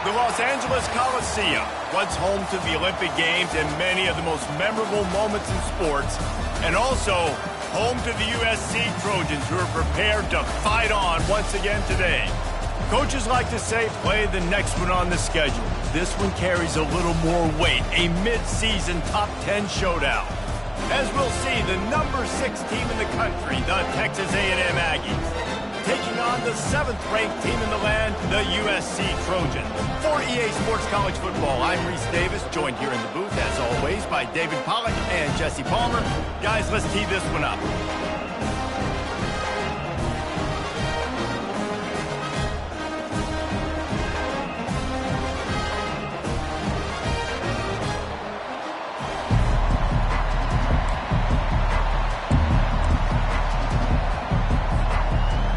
The Los Angeles Coliseum, once home to the Olympic Games and many of the most memorable moments in sports, and also home to the USC Trojans, who are prepared to fight on once again today. Coaches like to say, play the next one on the schedule. This one carries a little more weight, a mid-season top 10 showdown. As we'll see, the number 6 team in the country, the Texas A&M Aggies, taking on the 7th-ranked team in the land, the USC Trojans. For EA Sports College Football, I'm Reese Davis, joined here in the booth, as always, by David Pollack and Jesse Palmer. Guys, let's tee this one up.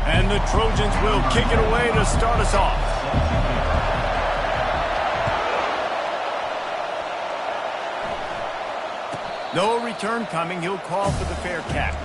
And the Trojans will kick it away to start us off. No return coming. He'll call for the fair catch.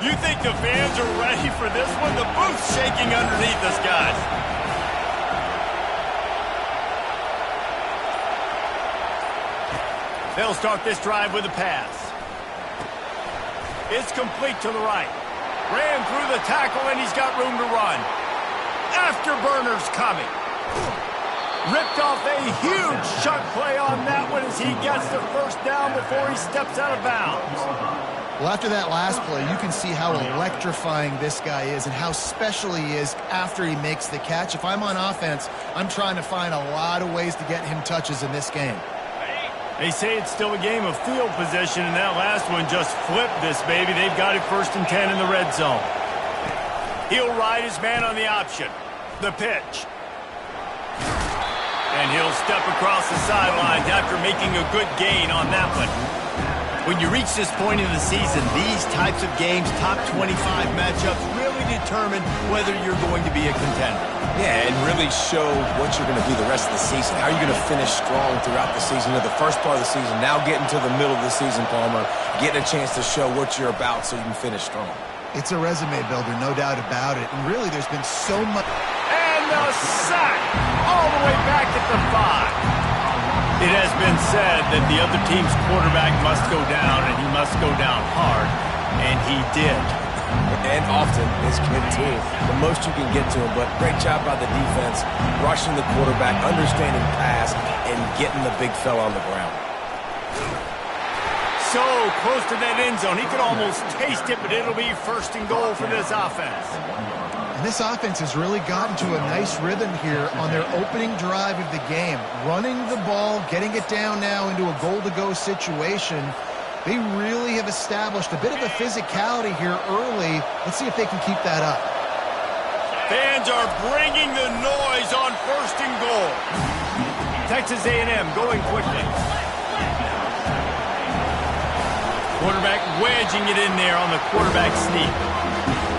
You think the fans are ready for this one? The booth's shaking underneath us, guys. They'll start this drive with a pass. It's complete to the right. Ran through the tackle, and he's got room to run. Afterburner's coming. Ripped off a huge chunk play on that one as he gets the first down before he steps out of bounds. Well, after that last play, you can see how electrifying this guy is and how special he is after he makes the catch. If I'm on offense, I'm trying to find a lot of ways to get him touches in this game. They say it's still a game of field position, and that last one just flipped this baby. They've got it 1st and 10 in the red zone. He'll ride his man on the option. The pitch. And he'll step across the sidelines after making a good gain on that one. When you reach this point in the season, these types of games, top 25 matchups, really determine whether you're going to be a contender. Yeah, and really show what you're going to do the rest of the season. How are you going to finish strong throughout the season, or the first part of the season, now getting to the middle of the season, Palmer, getting a chance to show what you're about so you can finish strong. It's a resume builder, no doubt about it. And really, there's been so much... And the sack! All the way back at the 5. It has been said that the other team's quarterback must go down, and he must go down hard, and he did. And often, this kid too. The most you can get to him, but great job by the defense, rushing the quarterback, understanding pass, and getting the big fella on the ground. So close to that end zone, he could almost taste it, but it'll be 1st and goal for this offense. And this offense has really gotten to a nice rhythm here on their opening drive of the game. Running the ball, getting it down now into a goal-to-go situation. They really have established a bit of a physicality here early. Let's see if they can keep that up. Fans are bringing the noise on 1st and goal. Texas A&M going quickly. Quarterback wedging it in there on the quarterback sneak.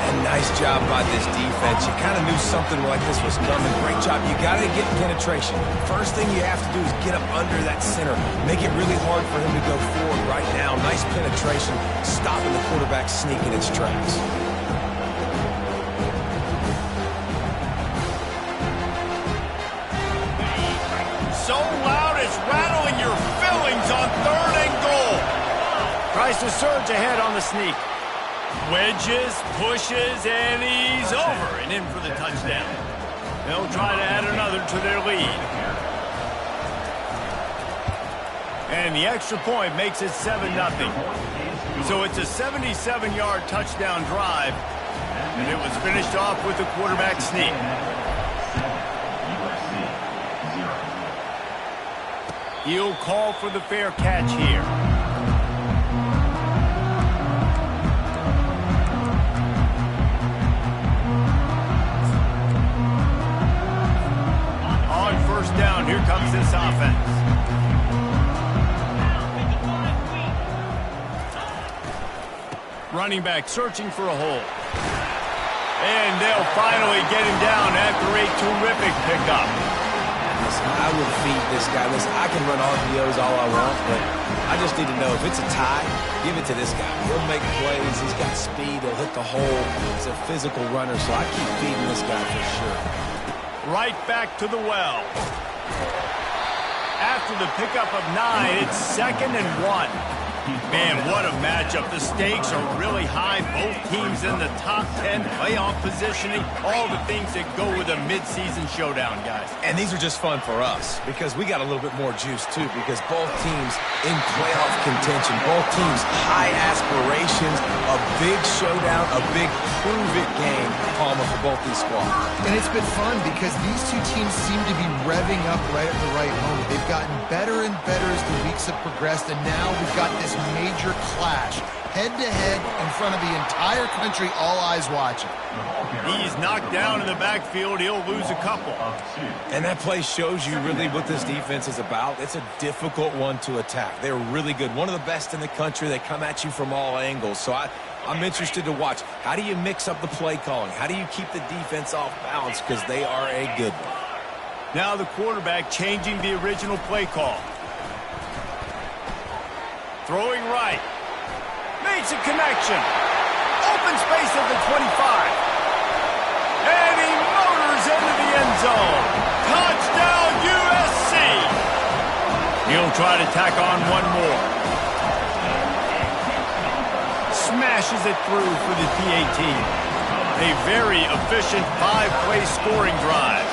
And nice job by this defense. You kind of knew something like this was coming. Great job. You got to get penetration. First thing you have to do is get up under that center. Make it really hard for him to go forward right now. Nice penetration, stopping the quarterback sneak in its tracks. So loud it's rattling your fillings on 3rd and goal. Tries to surge ahead on the sneak. Wedges, pushes, and he's over and in for the touchdown. They'll try to add another to their lead. And the extra point makes it 7-0. So it's a 77-yard touchdown drive, and it was finished off with the quarterback sneak. He'll call for the fair catch here. Down. Here comes this offense. Running back searching for a hole. And they'll finally get him down after a terrific pickup. Listen, I would feed this guy. Listen, I can run RPOs all I want, but I just need to know if it's a tie, give it to this guy. He'll make plays. He's got speed. He'll hit the hole. He's a physical runner, so I keep feeding this guy for sure. Right back to the well. After the pickup of 9, it's 2nd and 1. Man, what a matchup. The stakes are really high. Both teams in the top 10, playoff positioning, all the things that go with a midseason showdown, guys. And these are just fun for us because we got a little bit more juice, too, because both teams in playoff contention, both teams high aspirations, a big showdown, a big prove-it game, Palmer, for both these squads. And it's been fun because these two teams seem to be revving up right at the right moment. They've gotten better and better as the weeks have progressed, and now we've got this major clash, head-to-head in front of the entire country, all eyes watching. He's knocked down in the backfield. He'll lose a couple. And that play shows you really what this defense is about. It's a difficult one to attack. They're really good. One of the best in the country. They come at you from all angles. So I'm interested to watch. How do you mix up the play calling? How do you keep the defense off balance? Because they are a good one. Now the quarterback changing the original play call. Throwing right. Makes a connection. Open space at the 25. And he motors into the end zone. Touchdown, USC. He'll try to tack on one more. Smashes it through for the PAT. A very efficient 5-play scoring drive.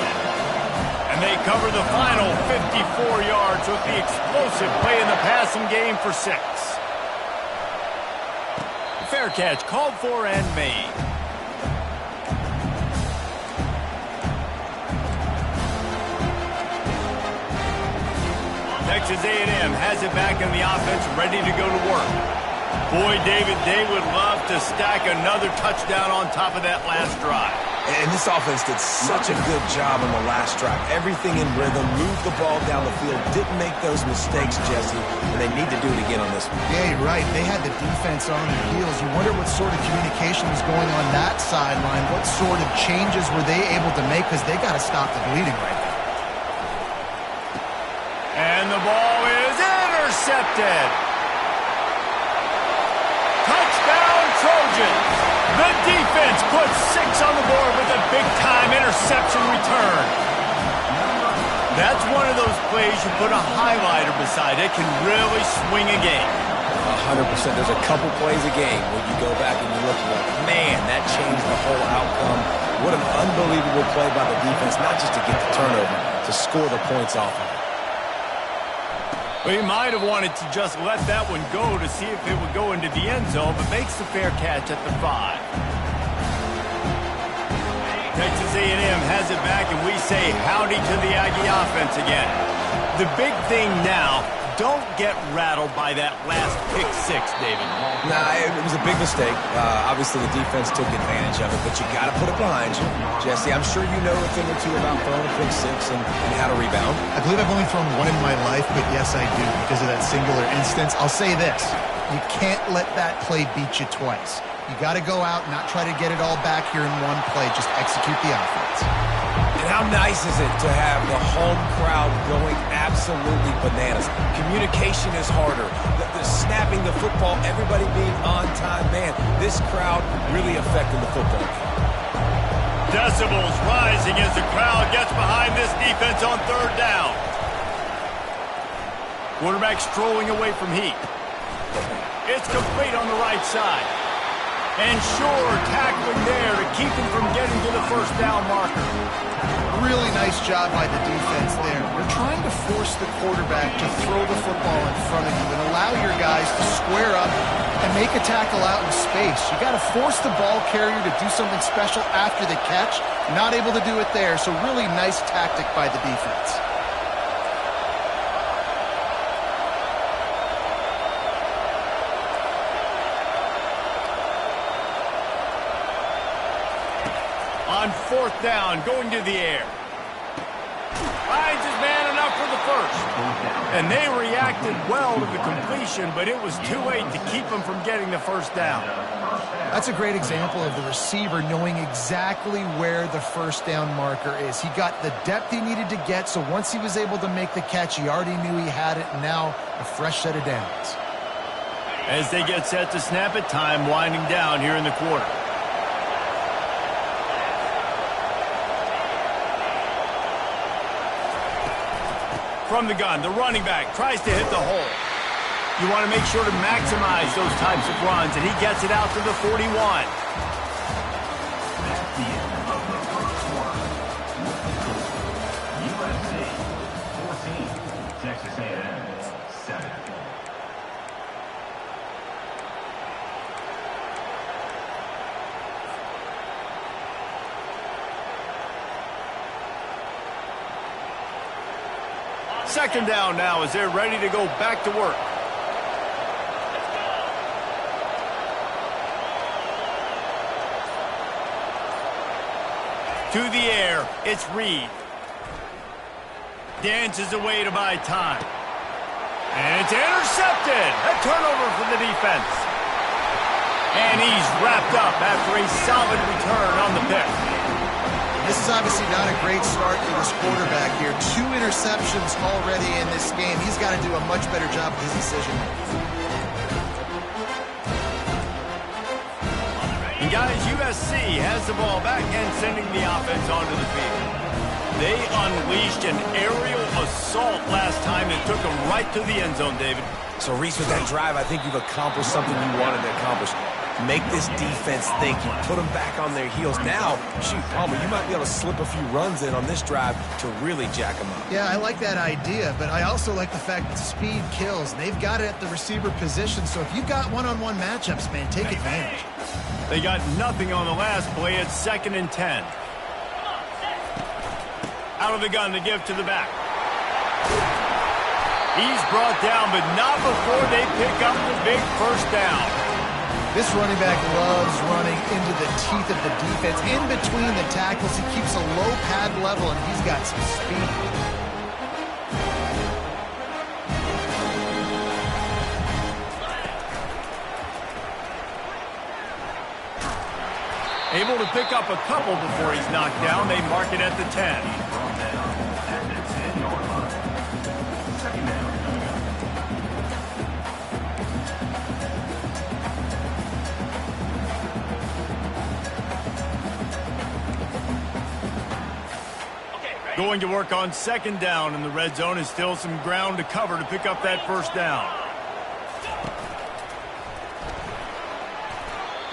And they cover the final 54 yards with the explosive play in the passing game for 6. Fair catch called for and made. Texas A&M has it back in the offense, ready to go to work. Boy, David, they would love to stack another touchdown on top of that last drive. And this offense did such a good job on the last drive. Everything in rhythm, moved the ball down the field, didn't make those mistakes, Jesse, and they need to do it again on this one. Yeah, you're right. They had the defense on their heels. You wonder what sort of communication was going on that sideline. What sort of changes were they able to make? Because they got to stop the bleeding right now. And the ball is intercepted. Touchdown, Trojans. The defense puts 6 on the board with a big-time interception return. That's one of those plays you put a highlighter beside. It can really swing a game. 100%. There's a couple plays a game where you go back and you look and you're like, man, that changed the whole outcome. What an unbelievable play by the defense, not just to get the turnover, to score the points off of it. Well, he might have wanted to just let that one go to see if it would go into the end zone, but makes the fair catch at the 5. Texas A&M has it back, and we say howdy to the Aggie offense again. The big thing now, don't get rattled by that last pick 6, David. Nah, it was a big mistake. Obviously, the defense took advantage of it, but you got to put it behind you. Jesse, I'm sure you know a thing or two about throwing a pick 6 and how to rebound. I believe I've only thrown one in my life, but yes, I do because of that singular instance. I'll say this. You can't let that play beat you twice. You got to go out and not try to get it all back here in one play. Just execute the offense. And how nice is it to have the home crowd going absolutely bananas? Communication is harder. The snapping the football, everybody being on time. Man, this crowd really affecting the football game. Decibels rising as the crowd gets behind this defense on 3rd down. Quarterback strolling away from Heat. It's complete on the right side. And sure, tackling there to keep him from getting to the 1st down marker. Really nice job by the defense there. You're trying to force the quarterback to throw the football in front of you and allow your guys to square up and make a tackle out in space. You got to force the ball carrier to do something special after the catch. Not able to do it there, so really nice tactic by the defense. On 4th down, going to the air. Finds his man enough for the first. And they reacted well to the completion, but it was too late to keep them from getting the first down. That's a great example of the receiver knowing exactly where the first down marker is. He got the depth he needed to get, so once he was able to make the catch, he already knew he had it, and now a fresh set of downs. As they get set to snap it, time winding down here in the quarter. From the gun, the running back tries to hit the hole. You want to make sure to maximize those types of runs, and he gets it out to the 41. Second down now as they're ready to go back to work. To the air, it's Reed. Dances away to buy time. And it's intercepted. A turnover for the defense. And he's wrapped up after a solid return on the pick. This is obviously not a great start for this quarterback here. 2 interceptions already in this game. He's got to do a much better job with his decision-making. And guys, USC has the ball back and sending the offense onto the field. They unleashed an aerial assault last time and took them right to the end zone, David. So, Reese, with that drive, I think you've accomplished something you wanted to accomplish. Make this defense think. You put them back on their heels. Now, shoot, Palmer, you might be able to slip a few runs in on this drive to really jack them up. Yeah, I like that idea, but I also like the fact that speed kills. They've got it at the receiver position, so if you've got one-on-one matchups, man, take advantage. They got nothing on the last play. It's 2nd and 10. Out of the gun to give to the back. He's brought down, but not before they pick up the big first down. This running back loves running into the teeth of the defense. In between the tackles, he keeps a low pad level, and he's got some speed. Able to pick up a couple before he's knocked down. They mark it at the 10. Going to work on 2nd down in the red zone, and still some ground to cover to pick up that first down.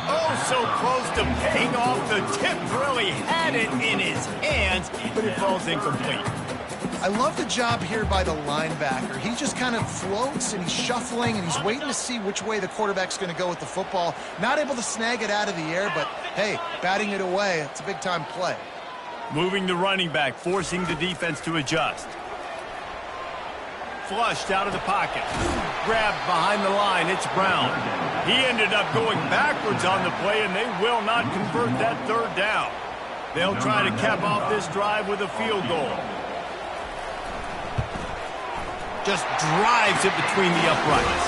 Oh, so close to paying off. The tip really had it in his hands, but it falls incomplete. I love the job here by the linebacker. He just kind of floats, and he's shuffling, and he's waiting to see which way the quarterback's going to go with the football. Not able to snag it out of the air, but, hey, batting it away, it's a big-time play. Moving the running back, forcing the defense to adjust. Flushed out of the pocket. Grabbed behind the line, it's Brown. He ended up going backwards on the play, and they will not convert that 3rd down. They'll try to cap off this drive with a field goal. Just drives it between the uprights.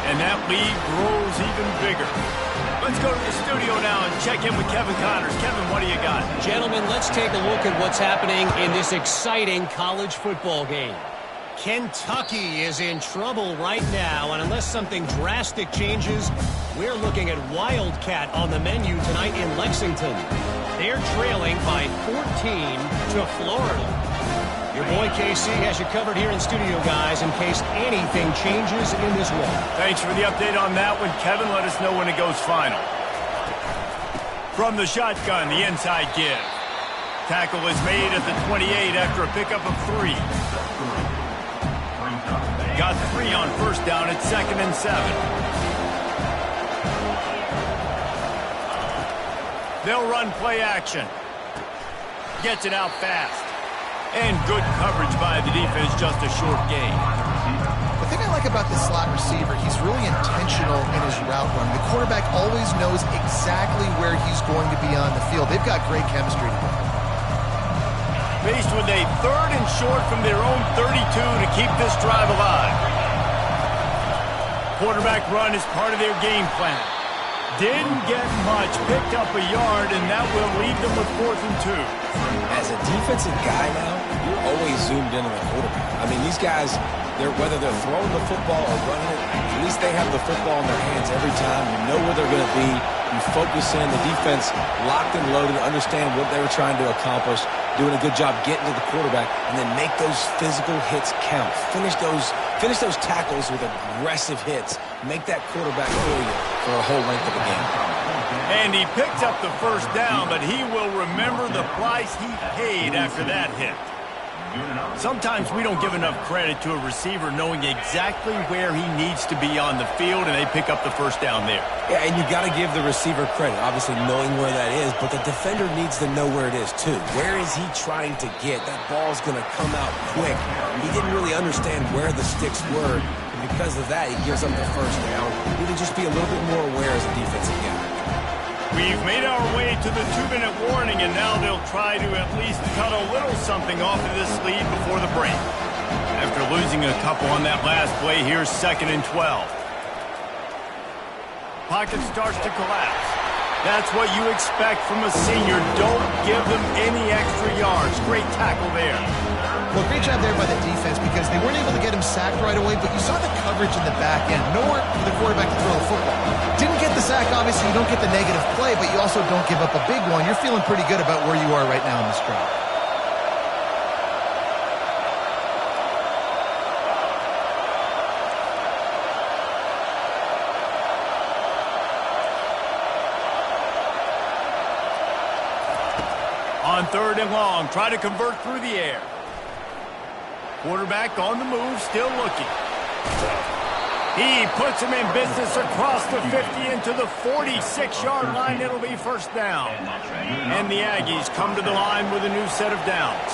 And that lead grows even bigger. Let's go to the studio now and check in with Kevin Connors. Kevin, what do you got? Gentlemen, let's take a look at what's happening in this exciting college football game. Kentucky is in trouble right now, and unless something drastic changes, we're looking at Wildcat on the menu tonight in Lexington. They're trailing by 14 to Florida. Your boy KC has you covered here in studio, guys, in case anything changes in this one. Thanks for the update on that one, Kevin. Let us know when it goes final. From the shotgun, the inside give. Tackle is made at the 28 after a pickup of 3. Got 3 on first down at 2nd and 7. They'll run play action. Gets it out fast. And good coverage by the defense, just a short gain. The thing I like about this slot receiver, he's really intentional in his route run. The quarterback always knows exactly where he's going to be on the field. They've got great chemistry together. faced with a 3rd and short from their own 32 to keep this drive alive. Quarterback run is part of their game plan. Didn't get much, picked up a yard, and that will leave them with 4th and 2. As a defensive guy now, you're always zoomed in on the quarterback. I mean, these guys, whether they're throwing the football or running it, at least they have the football in their hands every time. You know where they're going to be. You focus in. The defense locked and loaded, understand what they were trying to accomplish, doing a good job getting to the quarterback, and then make those physical hits count. Finish those tackles with aggressive hits. Make that quarterback feel you for a whole length of the game. And he picked up the 1st down, but he will remember the price he paid after that hit. Sometimes we don't give enough credit to a receiver knowing exactly where he needs to be on the field, and they pick up the 1st down there. Yeah, and you got to give the receiver credit, obviously knowing where that is, but the defender needs to know where it is too. Where is he trying to get? That ball's going to come out quick. He didn't really understand where the sticks were, and because of that, he gives up the 1st down. You need to just be a little bit more aware as a defensive guy. We've made our way to the 2-minute warning, and now they'll try to at least cut a little something off of this lead before the break. After losing a couple on that last play, here's 2nd and 12. Pocket starts to collapse. That's what you expect from a senior. Don't give them any extra yards. Great tackle there. Well, great job there by the defense because they weren't able to get him sacked right away, but you saw the coverage in the back end. Nowhere for the quarterback to throw the football. Didn't get the sack, obviously. You don't get the negative play, but you also don't give up a big one. You're feeling pretty good about where you are right now in this drive. On 3rd and long, try to convert through the air. Quarterback on the move, still looking. He puts him in business across the 50 into the 46-yard line. It'll be 1st down. And the Aggies come to the line with a new set of downs.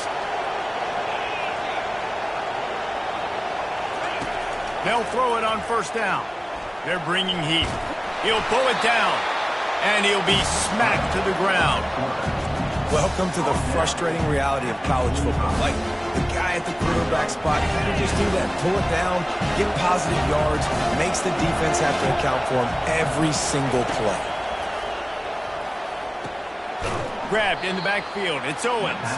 They'll throw it on 1st down. They're bringing heat. He'll pull it down, and he'll be smacked to the ground. Welcome to the frustrating reality of college football. Like, the guy at the quarterback spot, he can just do that. Pull it down, get positive yards, makes the defense have to account for him every single play. Grabbed in the backfield. It's Owens.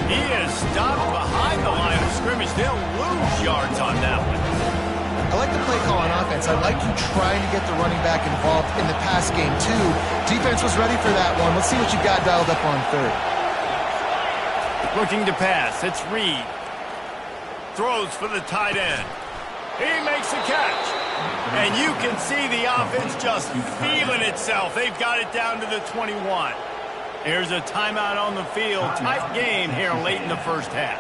He is stopped behind the line of scrimmage. They'll lose yards on that one. I like the play call on offense. I like you trying to get the running back involved in the pass game, too. Defense was ready for that one. Let's see what you got dialed up on 3rd. Looking to pass. It's Reed. Throws for the tight end. He makes the catch. And you can see the offense just feeling itself. They've got it down to the 21. Here's a timeout on the field. Tight game here late in the 1st half.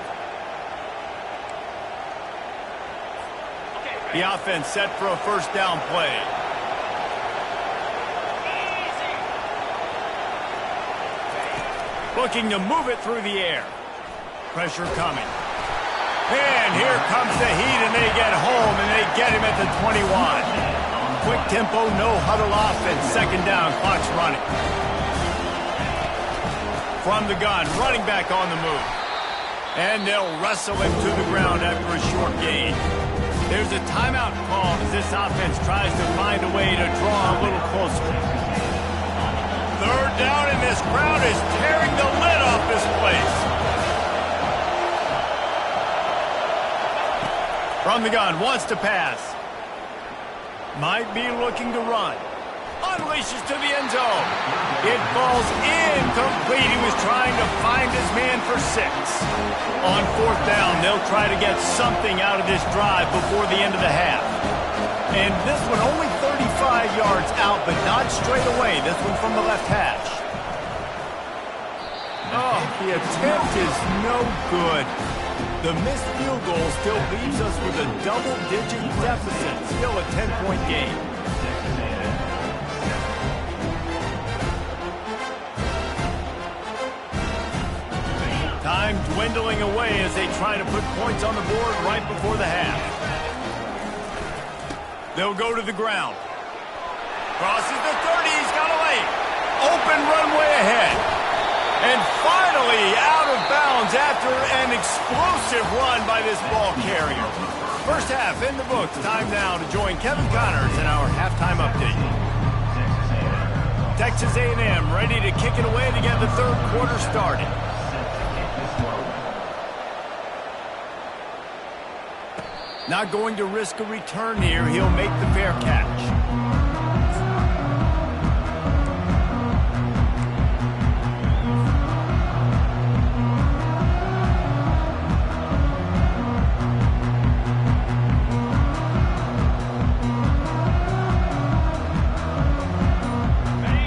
The offense set for a 1st down play. Looking to move it through the air. Pressure coming. And here comes the heat, and they get home, and they get him at the 21. Quick tempo, no huddle offense. 2nd down, clock's running. From the gun, running back on the move. And they'll wrestle him to the ground after a short gain. There's a timeout call as this offense tries to find a way to draw a little closer. 3rd down, and this crowd is tearing the lid off this place. From the gun, wants to pass. Might be looking to run. Unleashes to the end zone. It falls incomplete. He was trying to find his man for 6. On 4th down, they'll try to get something out of this drive before the end of the half. And this one only 35 yards out, but not straight away. This one from the left hash. Oh, the attempt is no good. The missed field goal still leaves us with a double-digit deficit. Still a 10-point game. Time dwindling away as they try to put points on the board right before the half. They'll go to the ground. Crosses the 30. He's got a lane. Open runway ahead. And finally out of bounds after an explosive run by this ball carrier. First half in the books. Time now to join Kevin Connors in our halftime update. Texas A&M ready to kick it away to get the third quarter started. Not going to risk a return here. He'll make the fair catch.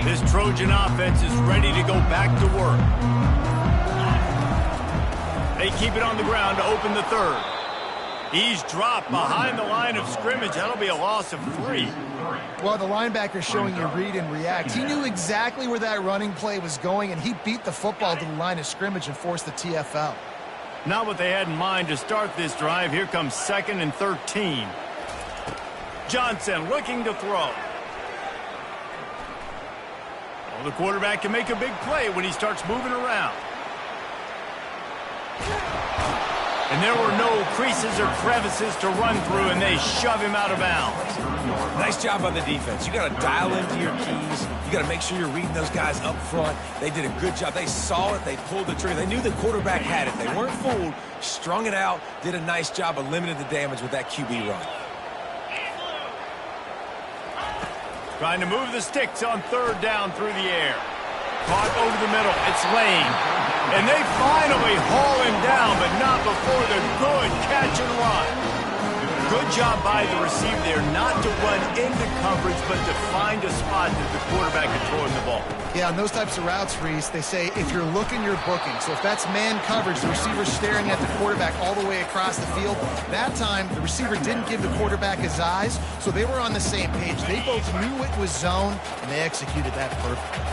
This Trojan offense is ready to go back to work. They keep it on the ground to open the third. He's dropped behind the line of scrimmage. That'll be a loss of 3. Well, the linebacker's showing you read and react. He knew exactly where that running play was going, and he beat the football to the line of scrimmage and forced the TFL. Not what they had in mind to start this drive. Here comes 2nd and 13. Johnson looking to throw. Well, the quarterback can make a big play when he starts moving around. And there were no creases or crevices to run through, and they shove him out of bounds. Nice job by the defense. You got to dial into your keys. You got to make sure you're reading those guys up front. They did a good job. They saw it. They pulled the trigger. They knew the quarterback had it. They weren't fooled. Strung it out. Did a nice job of limiting the damage with that QB run. Trying to move the sticks on third down through the air. Caught over the middle. It's Lane. And they finally haul him down, but not before the good catch and run. Good job by the receiver there not to run into coverage, but to find a spot that the quarterback can throw him the ball. Yeah, on those types of routes, Reese, they say if you're looking, you're booking. So if that's man coverage, the receiver's staring at the quarterback all the way across the field. That time, the receiver didn't give the quarterback his eyes, so they were on the same page. They both knew it was zone, and they executed that perfectly.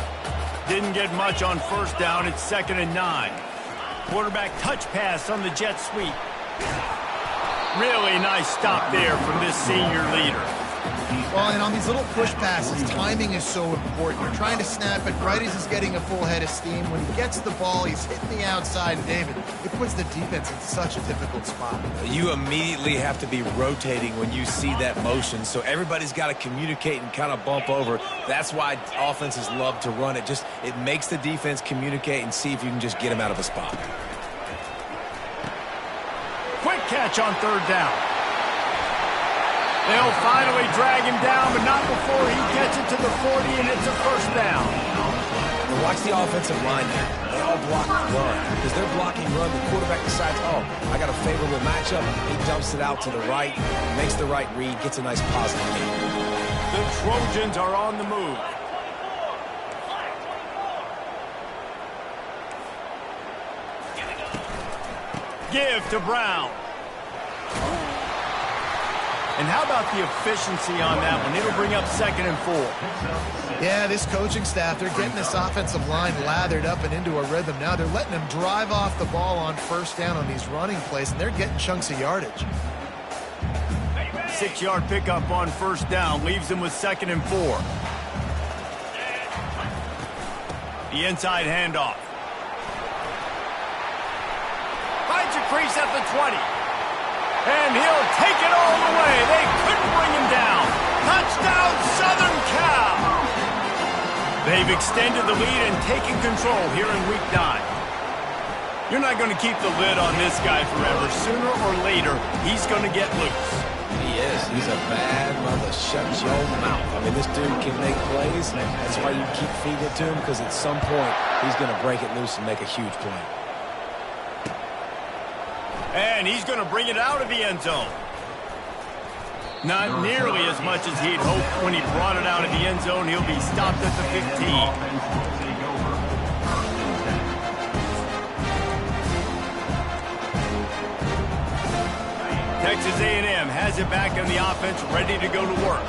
Didn't get much on first down. It's 2nd and 9. Quarterback touch pass on the jet sweep. Really nice stop there from this senior leader. Well, and on these little push passes, timing is so important. You're trying to snap it right as he's getting a full head of steam. When he gets the ball, he's hitting the outside. And David, it puts the defense in such a difficult spot. You immediately have to be rotating when you see that motion, so everybody's got to communicate and kind of bump over. That's why offenses love to run it. It makes the defense communicate and see if you can just get him out of a spot. Quick catch on third down. They'll finally drag him down, but not before he gets it to the 40, and it's a first down. Well, watch the offensive line there. They all block run. Because they're blocking run, the quarterback decides, oh, I got a favorable matchup. He dumps it out to the right, makes the right read, gets a nice positive gain. The Trojans are on the move. Give to Brown. And how about the efficiency on that one? It'll bring up 2nd and 4. Yeah, this coaching staff, they're getting this offensive line lathered up and into a rhythm now. They're letting them drive off the ball on first down on these running plays, and they're getting chunks of yardage. 6-yard pickup on first down leaves them with 2nd and 4. The inside handoff. Finds a crease at the 20. And he'll take it all the way. They couldn't bring him down. Touchdown, Southern Cal. They've extended the lead and taken control here in Week 9. You're not going to keep the lid on this guy forever. Sooner or later, he's going to get loose. He is. He's a bad mother. Shut your mouth. I mean, this dude can make plays. That's why you keep feeding it to him, because at some point, he's going to break it loose and make a huge play. And he's going to bring it out of the end zone. Not nearly as much as he'd hoped when he brought it out of the end zone. He'll be stopped at the 15. Texas A&M has it back in the offense, ready to go to work.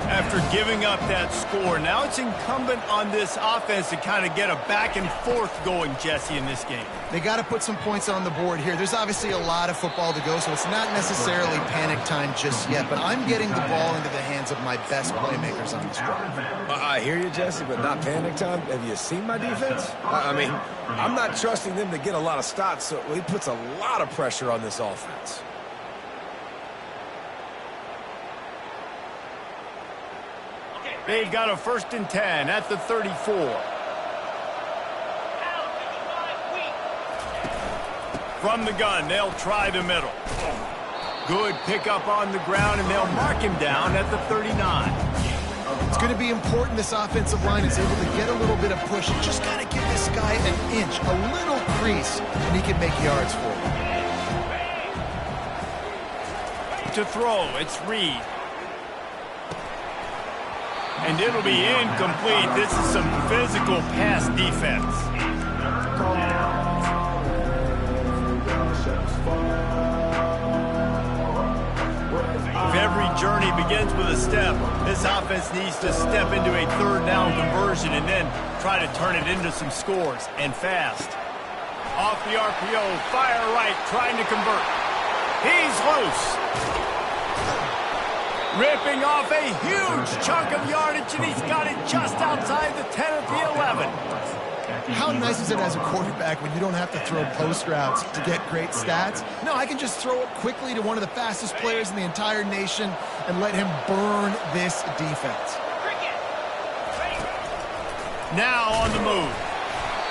After giving up that score, now it's incumbent on this offense to kind of get a back and forth going, Jesse, in this game. They got to put some points on the board here. There's obviously a lot of football to go, so it's not necessarily panic time just yet, but I'm getting the ball into the hands of my best playmakers on this drive. I hear you, Jesse, but not panic time. Have you seen my defense? I mean, I'm not trusting them to get a lot of stops, so he puts a lot of pressure on this offense. They've got a 1st and 10 at the 34. From the gun, they'll try the middle. Good pickup on the ground, and they'll mark him down at the 39. It's going to be important this offensive line is able to get a little bit of push. You just got to give this guy an inch, a little crease, and he can make yards for you. To throw, it's Reed. And it'll be incomplete. This is some physical pass defense. If every journey begins with a step, this offense needs to step into a 3rd down conversion and then try to turn it into some scores, and fast. Off the RPO, fire right, trying to convert. He's loose. Ripping off a huge chunk of yardage, and he's got it just outside the 10 at the 11. How nice is it as a quarterback when you don't have to throw post routes to get great stats? No, I can just throw it quickly to one of the fastest players in the entire nation and let him burn this defense. Now on the move.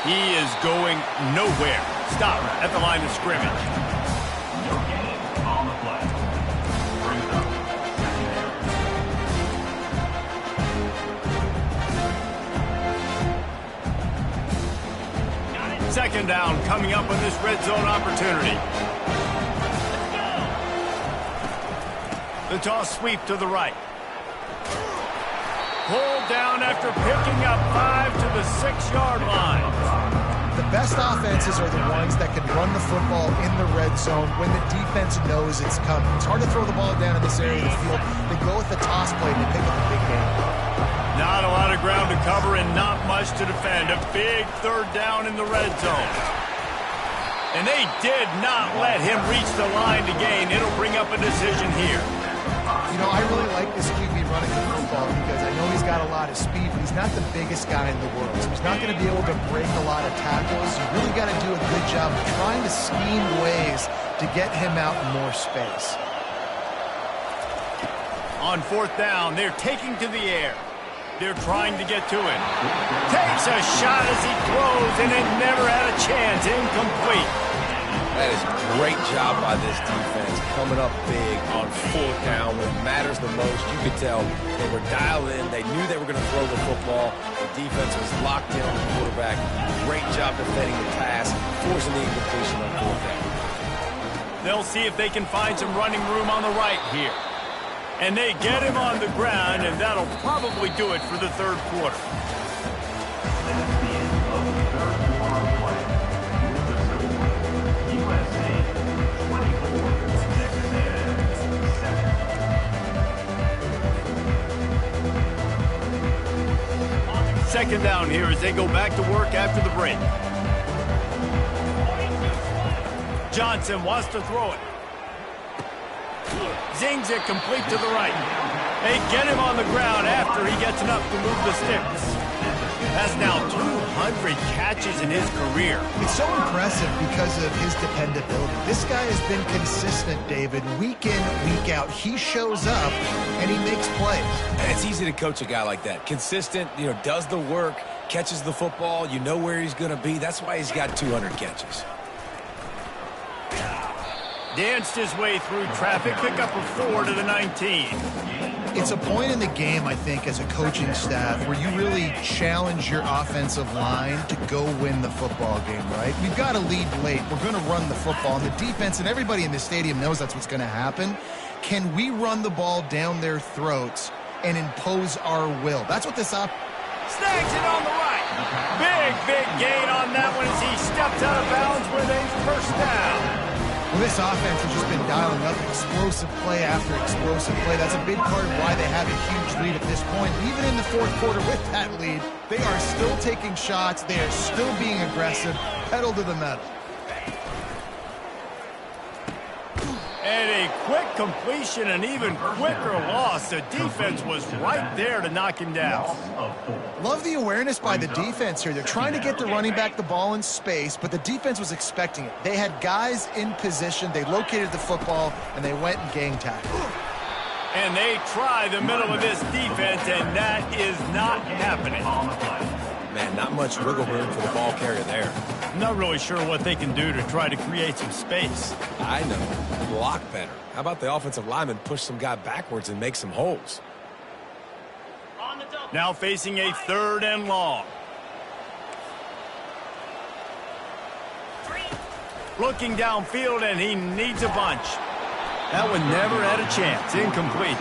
He is going nowhere. Stop at the line of scrimmage. Second down coming up on this red zone opportunity. The toss sweep to the right. Pulled down after picking up 5 to the 6-yard line. The best offenses are the ones that can run the football in the red zone when the defense knows it's coming. It's hard to throw the ball down in this area of the field. They go with the toss play and they pick up a big game. Not a lot of ground to cover and not much to defend. A big 3rd down in the red zone. And they did not let him reach the line to gain. It'll bring up a decision here. You know, I really like this QB running the football because I know he's got a lot of speed, but he's not the biggest guy in the world. So he's not going to be able to break a lot of tackles. You really got to do a good job of trying to scheme ways to get him out in more space. On 4th down, they're taking to the air. They're trying to get to it. Takes a shot as he throws, and it never had a chance. Incomplete. That is a great job by this defense, coming up big on 4th down when it matters the most. You could tell they were dialed in. They knew they were going to throw the football. The defense was locked in on the quarterback. Great job defending the pass, forcing the incompletion on 4th down. They'll see if they can find some running room on the right here. And they get him on the ground, and that'll probably do it for the 3rd quarter. Second down here as they go back to work after the break. Johnson wants to throw it. Zings it complete to the right. They get him on the ground after he gets enough to move the sticks. That's now 200 catches in his career. It's so impressive because of his dependability. This guy has been consistent, David, week in, week out. He shows up, and he makes plays. And it's easy to coach a guy like that. Consistent, does the work, catches the football, you know where he's going to be. That's why he's got 200 catches. Danced his way through traffic, pick up a 4 to the 19. It's a point in the game, I think, as a coaching staff where you really challenge your offensive line to go win the football game, right? We've got to lead late. We're going to run the football. And the defense and everybody in the stadium knows that's what's going to happen. Can we run the ball down their throats and impose our will? That's what this snags it on the right. Big gain on that one as he stepped out of bounds with a 1st down. This offense has just been dialing up explosive play after explosive play. That's a big part of why they have a huge lead at this point. Even in the fourth quarter with that lead, they are still taking shots. They are still being aggressive, pedal to the metal. And a quick completion, an even quicker loss. The defense was right there to knock him down. Love the awareness by the defense here. They're trying to get the running back the ball in space, but the defense was expecting it. They had guys in position. They located the football, and they went and gang tackled. And they try the middle of this defense, and that is not happening. Man, not much wiggle room for the ball carrier there. I'm not really sure what they can do to try to create some space. I know. Block better. How about the offensive lineman push some guy backwards and make some holes? Now facing a 3rd and long. Looking downfield, and he needs a bunch. That one never had a chance. Incomplete.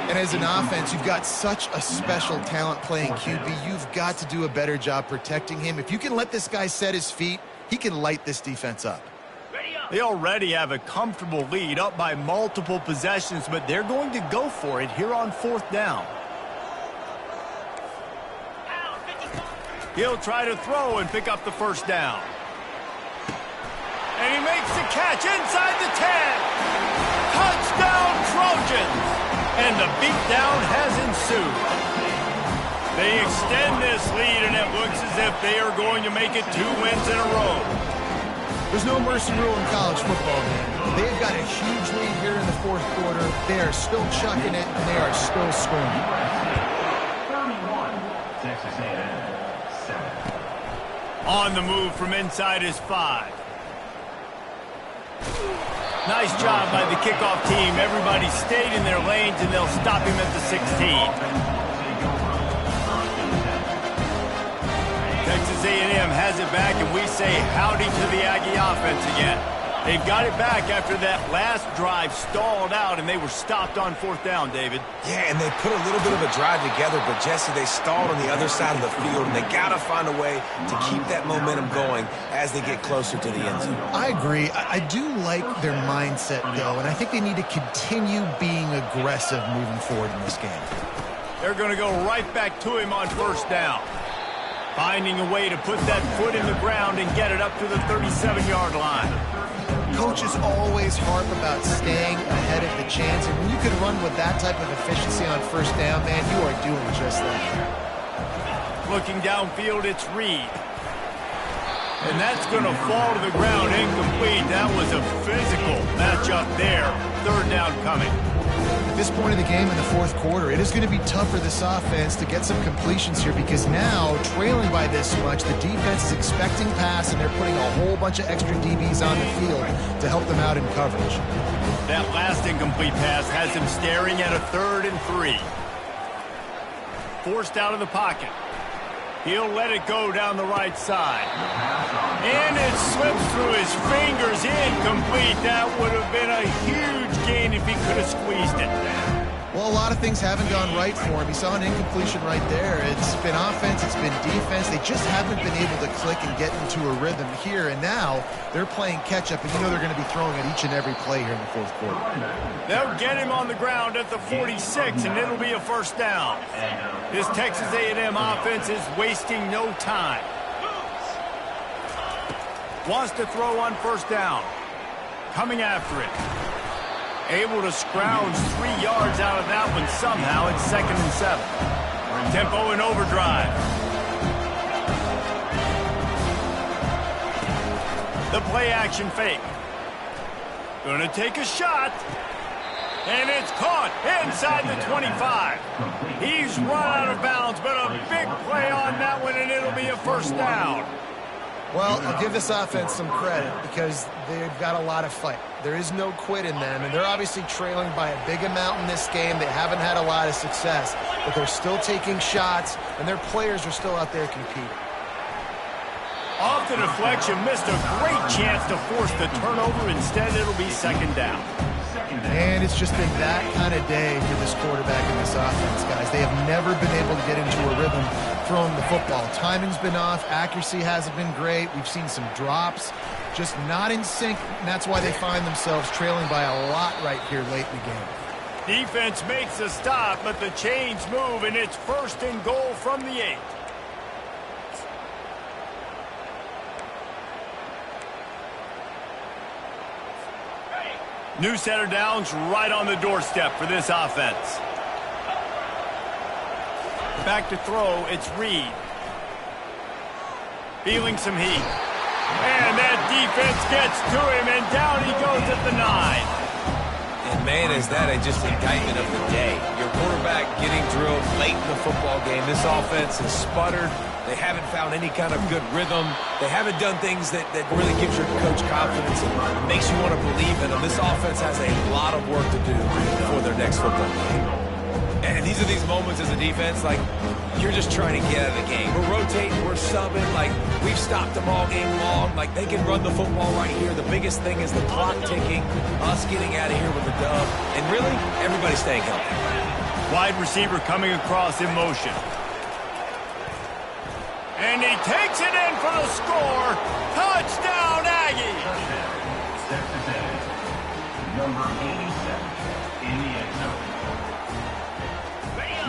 And as an offense, you've got such a special talent playing QB. You've got to do a better job protecting him. If you can let this guy set his feet, he can light this defense up. They already have a comfortable lead, up by multiple possessions, but they're going to go for it here on 4th down. He'll try to throw and pick up the 1st down. And he makes the catch inside the 10. Touchdown, Trojans! And the beatdown has ensued. They extend this lead, and it looks as if they are going to make it 2 wins in a row. There's no mercy rule in college football, man. They've got a huge lead here in the 4th quarter. They are still chucking it, and they are still scoring. 31, Texas A&M, 7. On the move from inside his 5. Nice job by the kickoff team. Everybody stayed in their lanes, and they'll stop him at the 16. Texas A&M has it back, and we say howdy to the Aggie offense again. They've got it back after that last drive stalled out, and they were stopped on 4th down, David. Yeah, and they put a little bit of a drive together, but Jesse, they stalled on the other side of the field, and they got to find a way to keep that momentum going as they get closer to the end zone. I agree. I do like their mindset, though, and I think they need to continue being aggressive moving forward in this game. They're going to go right back to him on 1st down. Finding a way to put that foot in the ground and get it up to the 37-yard line. Coaches always harp about staying ahead of the chance, and when you can run with that type of efficiency on 1st down, man, you are doing just that. Looking downfield, it's Reed. And that's going to fall to the ground incomplete. That was a physical matchup there. 3rd down coming. At this point of the game in the 4th quarter, it is going to be tough for this offense to get some completions here because now, trailing by this much, the defense is expecting pass, and they're putting a whole bunch of extra DBs on the field to help them out in coverage. That last incomplete pass has him staring at a 3rd and 3. Forced out of the pocket. He'll let it go down the right side. And it slips through his fingers, incomplete. That would have been a huge gain if he could have squeezed it. Well, a lot of things haven't gone right for him. He saw an incompletion right there. It's been offense, it's been defense. They just haven't been able to click and get into a rhythm here. And now they're playing catch-up, and you know they're going to be throwing at each and every play here in the 4th quarter. They'll get him on the ground at the 46, and it'll be a 1st down. This Texas A&M offense is wasting no time. Wants to throw on 1st down. Coming after it. Able to scrounge 3 yards out of that one somehow. It's 2nd and 7. Tempo and overdrive. The play action fake. Gonna take a shot. And it's caught inside the 25. He's run out of bounds, but a big play on that one, and it'll be a 1st down. Well, I'll give this offense some credit because they've got a lot of fight. There is no quit in them, and they're obviously trailing by a big amount in this game. They haven't had a lot of success, but they're still taking shots, and their players are still out there competing. Off the deflection, missed a great chance to force the turnover. Instead, it'll be 2nd down. And it's just been that kind of day for this quarterback and this offense, guys. They have never been able to get into a rhythm throwing the football. Timing's been off. Accuracy hasn't been great. We've seen some drops. just not in sync, and that's why they find themselves trailing by a lot right here late in the game. Defense makes a stop, but the chains move, and it's 1st and goal from the 8. New set of downs right on the doorstep for this offense. Back to throw, it's Reed. Feeling some heat. And that defense gets to him, and down he goes at the 9. And man, is that just indictment of the day. Your quarterback getting drilled late in the football game. This offense has sputtered. They haven't found any kind of good rhythm. They haven't done things that really gives your coach confidence and makes you want to believe in them. This offense has a lot of work to do for their next football game. And these are these moments as a defense, like, you're just trying to get out of the game. We're rotating, we're subbing, like, we've stopped them all game long. Like, they can run the football right here. The biggest thing is the clock ticking, us getting out of here with a dub, and really, everybody staying healthy. Wide receiver coming across in motion. And he takes it in for the score. Touchdown, Aggies! Texas A&M, number 87 in the end zone.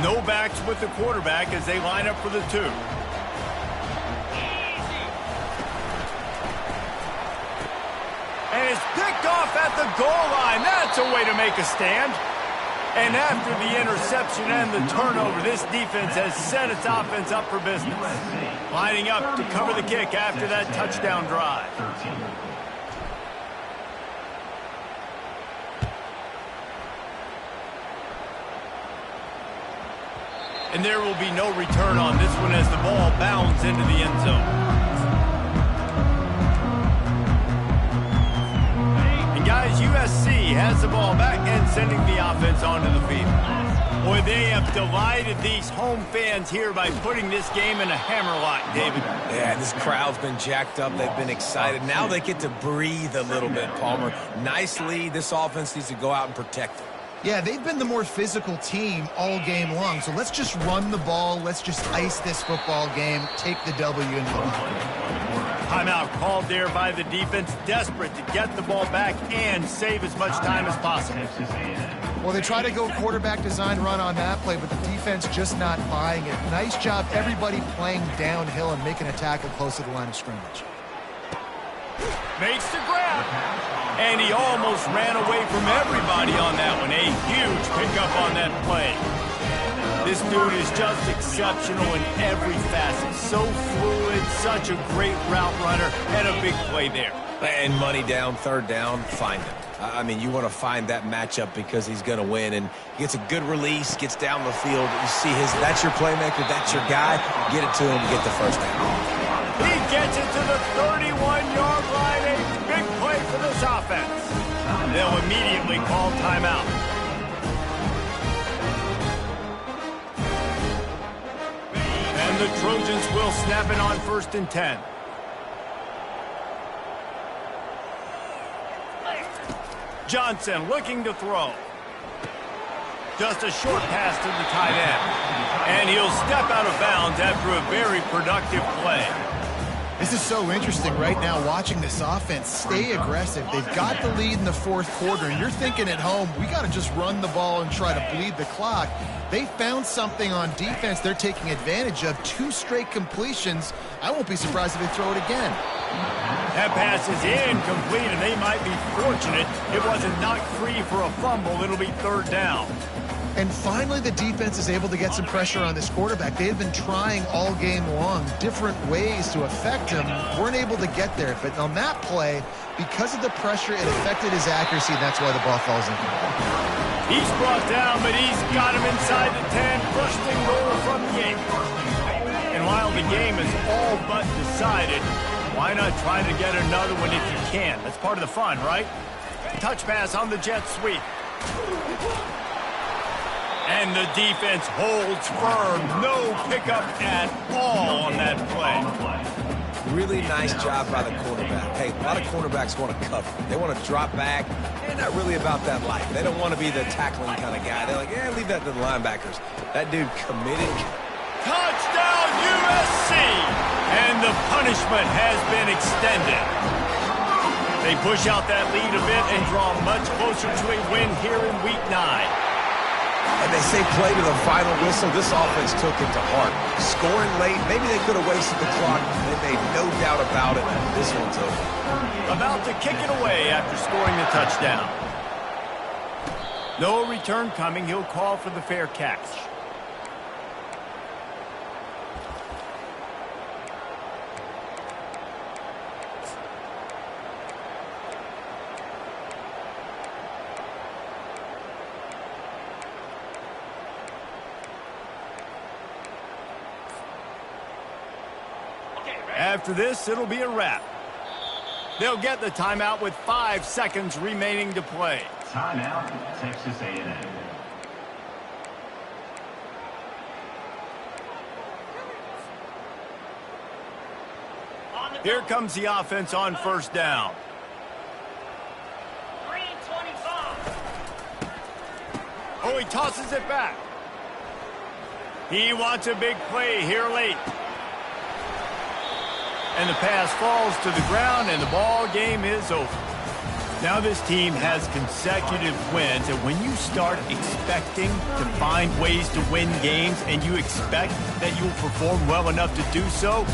No backs with the quarterback as they line up for the 2. And it's picked off at the goal line. That's a way to make a stand. And after the interception and the turnover, this defense has set its offense up for business. Lining up to cover the kick after that touchdown drive. And there will be no return on this one as the ball bounds into the end zone. And guys, USC has the ball back and sending the offense onto the field. Boy, they have delighted these home fans here by putting this game in a hammerlock, David. Yeah, this crowd's been jacked up. They've been excited. Now they get to breathe a little bit, Palmer. Nice lead. This offense needs to go out and protect it. Yeah, they've been the more physical team all game long, so let's just run the ball. Let's just ice this football game, take the W into the locker. Timeout called there by the defense, desperate to get the ball back and save as much time as possible. Well, they try to go quarterback design run on that play, but the defense just not buying it. Nice job, everybody playing downhill and making a tackle close to the line of scrimmage. Makes the grab. And he almost ran away from everybody on that one. A huge pickup on that play. This dude is just exceptional in every facet. So fluid, such a great route runner, and a big play there. And money down, 3rd down, find him. I mean, you want to find that matchup because he's going to win. And he gets a good release, gets down the field. You see that's your playmaker, that's your guy. Get it to him to get the 1st down. He gets it to the 31-yard line. A big play for this offense. They'll immediately call timeout. And the Trojans will snap it on 1st and 10. Johnson looking to throw. Just a short pass to the tight end. And he'll step out of bounds after a very productive play. This is so interesting right now, watching this offense stay aggressive. They've got the lead in the 4th quarter, and you're thinking at home, we got to just run the ball and try to bleed the clock. They found something on defense they're taking advantage of. 2 straight completions. I won't be surprised if they throw it again. That pass is incomplete, and they might be fortunate it wasn't knocked free for a fumble. It'll be 3rd down. And finally, the defense is able to get some pressure on this quarterback. They had been trying all game long different ways to affect him. Weren't able to get there. But on that play, because of the pressure, it affected his accuracy, and that's why the ball falls in. He's brought down, but he's got him inside the 10. 1st and goal from the 8. And while the game is all but decided, why not try to get another one if you can? That's part of the fun, right? Touch pass on the jet sweep. And the defense holds firm. No pickup at all on that play. Really nice job by the quarterback. Hey, a lot of quarterbacks want to cover. They want to drop back. They're not really about that life. They don't want to be the tackling kind of guy. They're like, yeah, leave that to the linebackers. That dude committed. Touchdown USC! And the punishment has been extended. They push out that lead a bit and draw much closer to a win here in Week 9. And they say play to the final whistle. This offense took it to heart. Scoring late, maybe they could have wasted the clock. They made no doubt about it. This one's over. About to kick it away after scoring the touchdown. No return coming. He'll call for the fair catch. After this, it'll be a wrap. They'll get the timeout with 5 seconds remaining to play. Timeout, Texas A&M. Here comes the offense on first down. 3:25. Oh, he tosses it back. He wants a big play here late. And the pass falls to the ground, and the ball game is over. Now this team has consecutive wins, and when you start expecting to find ways to win games and you expect that you'll perform well enough to do so,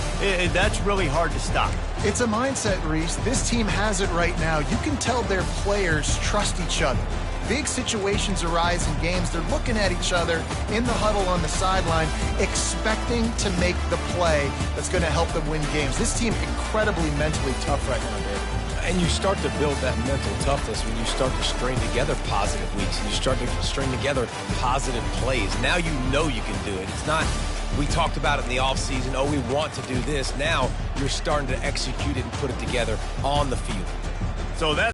that's really hard to stop. It's a mindset, Reese. This team has it right now. You can tell their players trust each other. Big situations arise in games. They're looking at each other in the huddle on the sideline, expecting to make the play that's going to help them win games. This team incredibly mentally tough right now, Dave. And you start to build that mental toughness when you start to string together positive weeks and you start to string together positive plays. Now you know you can do it. It's not, we talked about it in the offseason, oh, we want to do this. Now you're starting to execute it and put it together on the field. So that